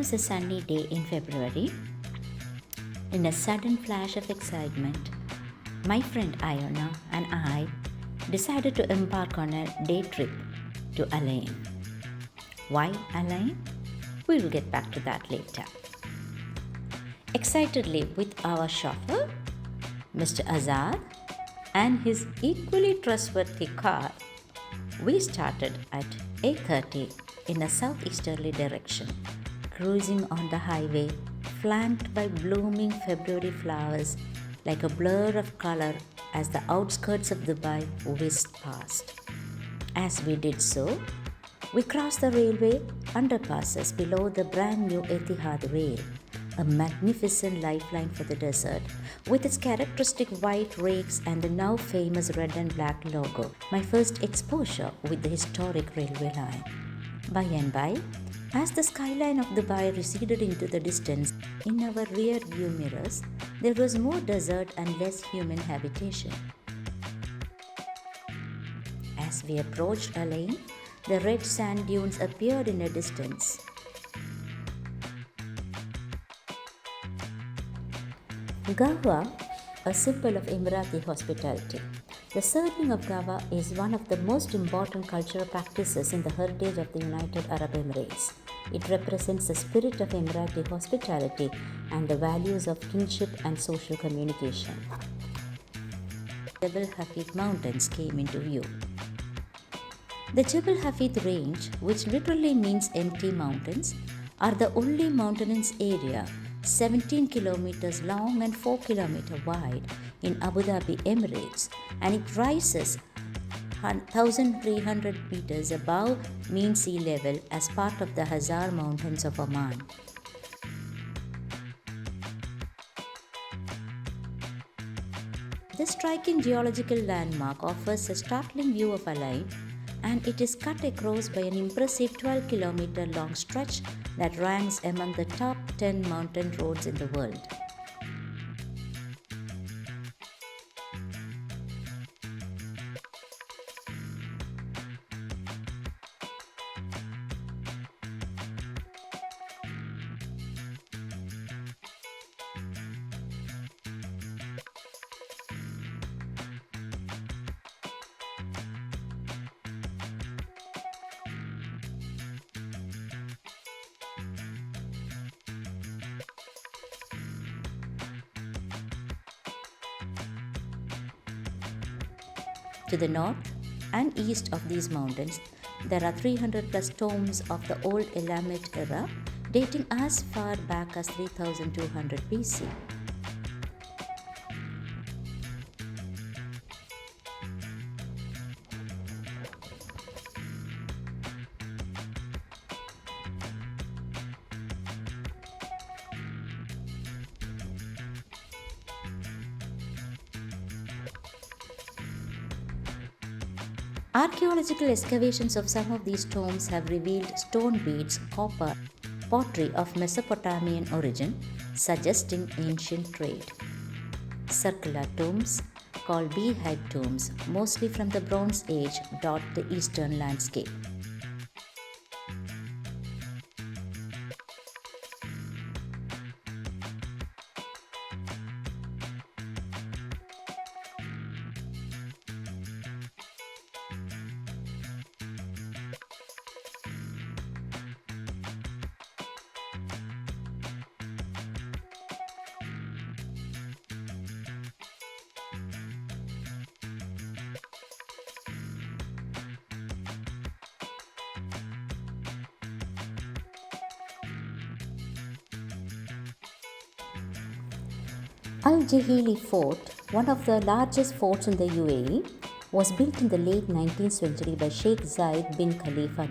was a sunny day in February. In a sudden flash of excitement, my friend Ayona and I decided to embark on a day trip to Alain. Why Alain? We will get back to that later. Excitedly with our chauffeur, Mr. Azad, and his equally trustworthy car, we started at 8:30 in a southeasterly direction, cruising on the highway flanked by blooming February flowers like a blur of color as the outskirts of Dubai whizzed past. As we did so, we crossed the railway underpasses below the brand new Etihad rail, a magnificent lifeline for the desert with its characteristic white rakes and the now famous red and black logo, my first exposure with the historic railway line. By and by, as the skyline of Dubai receded into the distance, in our rear view mirrors, there was more desert and less human habitation. As we approached Alain, the red sand dunes appeared in a distance. Gawa, a symbol of Emirati hospitality. The serving of gawa is one of the most important cultural practices in the heritage of the United Arab Emirates. It represents the spirit of Emirati hospitality and the values of kinship and social communication. Jebel Hafid Mountains came into view. The Jebel Hafid range, which literally means empty mountains, are the only mountainous area 17 kilometers long and 4 kilometers wide in Abu Dhabi, Emirates, and it rises 1,300 meters above mean sea level as part of the Hazar Mountains of Oman. This striking geological landmark offers a startling view of Alain, and it is cut across by an impressive 12-kilometer long stretch that ranks among the top 10 mountain roads in the world. To the north and east of these mountains, there are 300 plus tombs of the old Elamite era dating as far back as 3200 BC. Archaeological excavations of some of these tombs have revealed stone beads, copper, pottery of Mesopotamian origin, suggesting ancient trade. Circular tombs, called beehive tombs, mostly from the Bronze Age, dot the eastern landscape. Al-Jahili Fort, one of the largest forts in the UAE, was built in the late 19th century by Sheikh Zayed bin Khalifa I,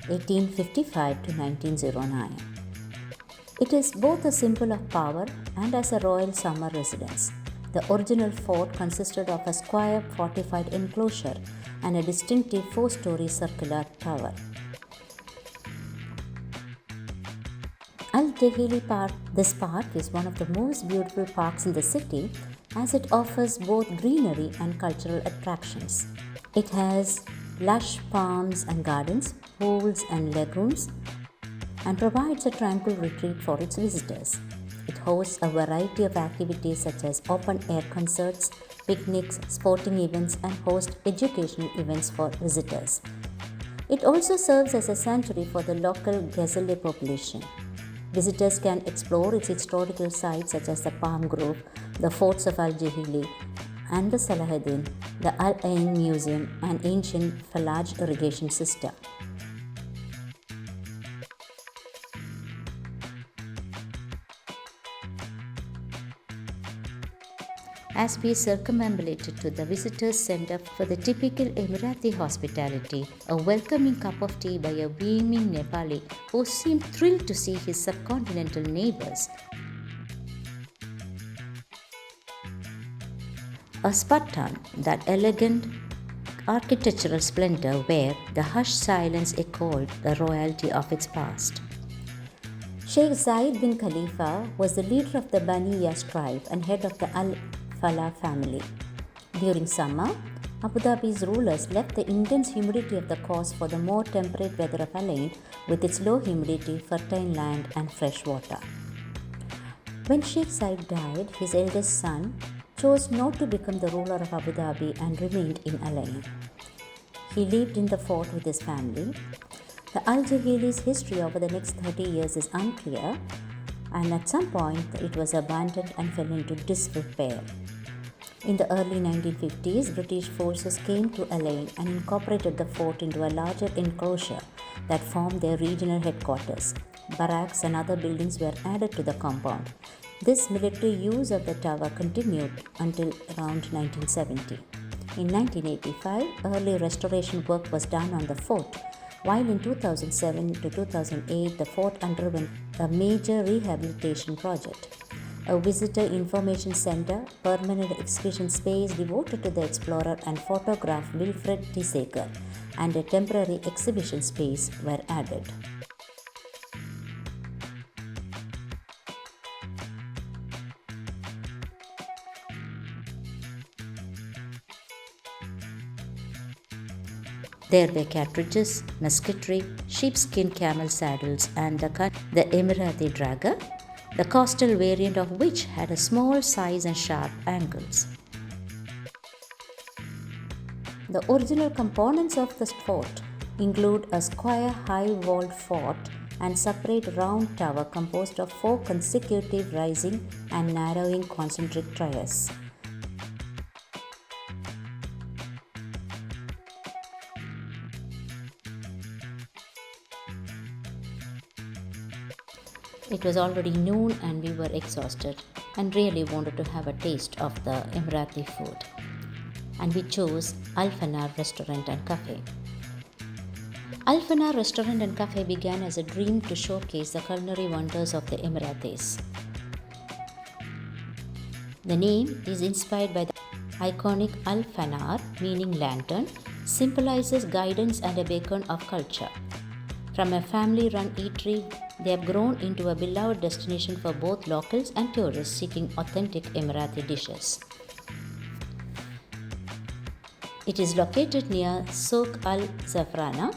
1855 to 1909. It is both a symbol of power and as a royal summer residence. The original fort consisted of a square fortified enclosure and a distinctive four-story circular tower. Al-Jahili Park. This park is one of the most beautiful parks in the city as it offers both greenery and cultural attractions. It has lush palms and gardens, pools and lagoons, and provides a tranquil retreat for its visitors. It hosts a variety of activities such as open air concerts, picnics, sporting events, and hosts educational events for visitors. It also serves as a sanctuary for the local Ghazale population. Visitors can explore its historical sites such as the Palm Grove, the forts of Al Jahili and the Salahuddin, the Al Ain Museum, and ancient Falaj irrigation system. As we circumambulated to the visitors' center for the typical Emirati hospitality, a welcoming cup of tea by a beaming Nepali who seemed thrilled to see his subcontinental neighbors, a Spartan, that elegant architectural splendor where the hushed silence echoed the royalty of its past. Sheikh Zayed bin Khalifa was the leader of the Bani Yas tribe and head of the Al Falah family. During summer, Abu Dhabi's rulers left the intense humidity of the coast for the more temperate weather of Al Ain with its low humidity, fertile land, and fresh water. When Sheikh Zayed died, his eldest son chose not to become the ruler of Abu Dhabi and remained in Al Ain. He lived in the fort with his family. The Al Jahili's history over the next 30 years is unclear, and at some point it was abandoned and fell into disrepair. In the early 1950s, British forces came to Al Ain and incorporated the fort into a larger enclosure that formed their regional headquarters. Barracks and other buildings were added to the compound. This military use of the tower continued until around 1970. In 1985, early restoration work was done on the fort, while in 2007 to 2008 the fort underwent a major rehabilitation project. A visitor information center, permanent exhibition space devoted to the explorer and photographer Wilfred Tissaker, and a temporary exhibition space were added. There were cartridges, musketry, sheepskin camel saddles, and the Emirati dragger, the coastal variant of which had a small size and sharp angles. The original components of the fort include a square high-walled fort and separate round tower composed of 4 consecutive rising and narrowing concentric tiers. It was already noon and we were exhausted and really wanted to have a taste of the Emirati food. And we chose Al Fanar Restaurant and Cafe. Al Fanar Restaurant and Cafe began as a dream to showcase the culinary wonders of the Emiratis. The name is inspired by the iconic Al Fanar, meaning lantern, symbolizes guidance and a beacon of culture. From a family-run eatery, they have grown into a beloved destination for both locals and tourists seeking authentic Emirati dishes. It is located near Souk Al Zafrana,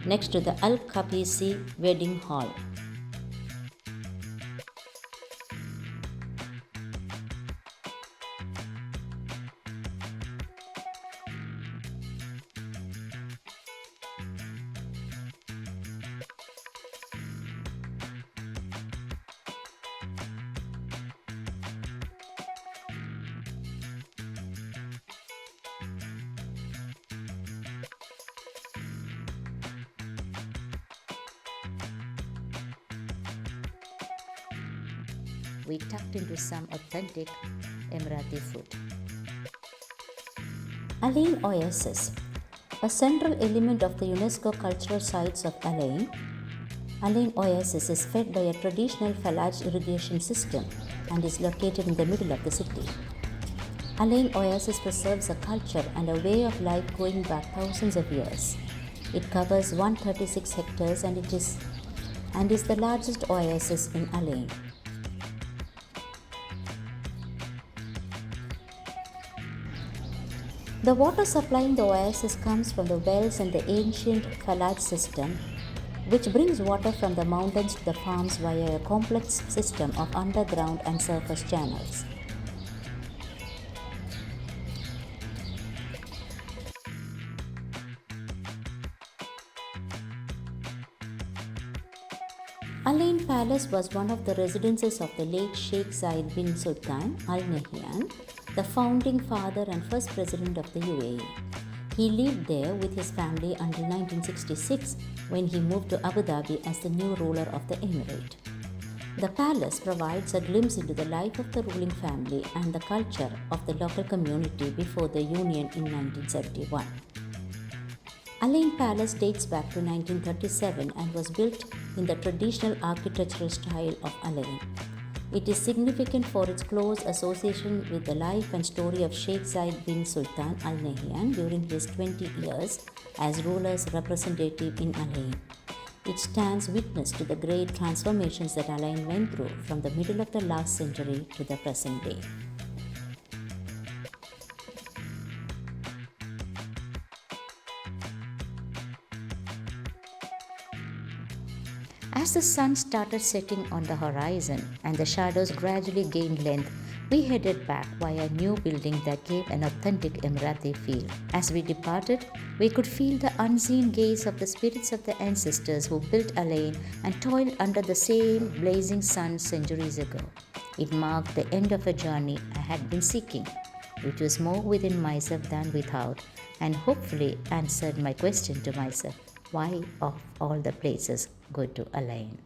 next to the Al Kabisi Wedding Hall. We tucked into some authentic Emirati food. Al Ain Oasis, a central element of the UNESCO cultural sites of Al Ain. Al Ain Oasis is fed by a traditional Falaj irrigation system and is located in the middle of the city. Al Ain Oasis preserves a culture and a way of life going back thousands of years. It covers 136 hectares and is the largest oasis in Al Ain. The water supplying the oasis comes from the wells and the ancient Falaj system, which brings water from the mountains to the farms via a complex system of underground and surface channels. Al Ain Palace was one of the residences of the late Sheikh Zayed bin Sultan Al Nahyan, the founding father and first president of the UAE. He lived there with his family until 1966 when he moved to Abu Dhabi as the new ruler of the emirate. The palace provides a glimpse into the life of the ruling family and the culture of the local community before the union in 1971. Al Ain Palace dates back to 1937 and was built in the traditional architectural style of Al Ain. It is significant for its close association with the life and story of Sheikh Zayed bin Sultan Al Nahyan during his 20 years as ruler's representative in Al Ain. It stands witness to the great transformations that Al Ain went through from the middle of the last century to the present day. As the sun started setting on the horizon and the shadows gradually gained length, we headed back via a new building that gave an authentic Emirati feel. As we departed, we could feel the unseen gaze of the spirits of the ancestors who built Al Ain and toiled under the same blazing sun centuries ago. It marked the end of a journey I had been seeking, which was more within myself than without, and hopefully answered my question to myself: why of all the places go to Al Ain?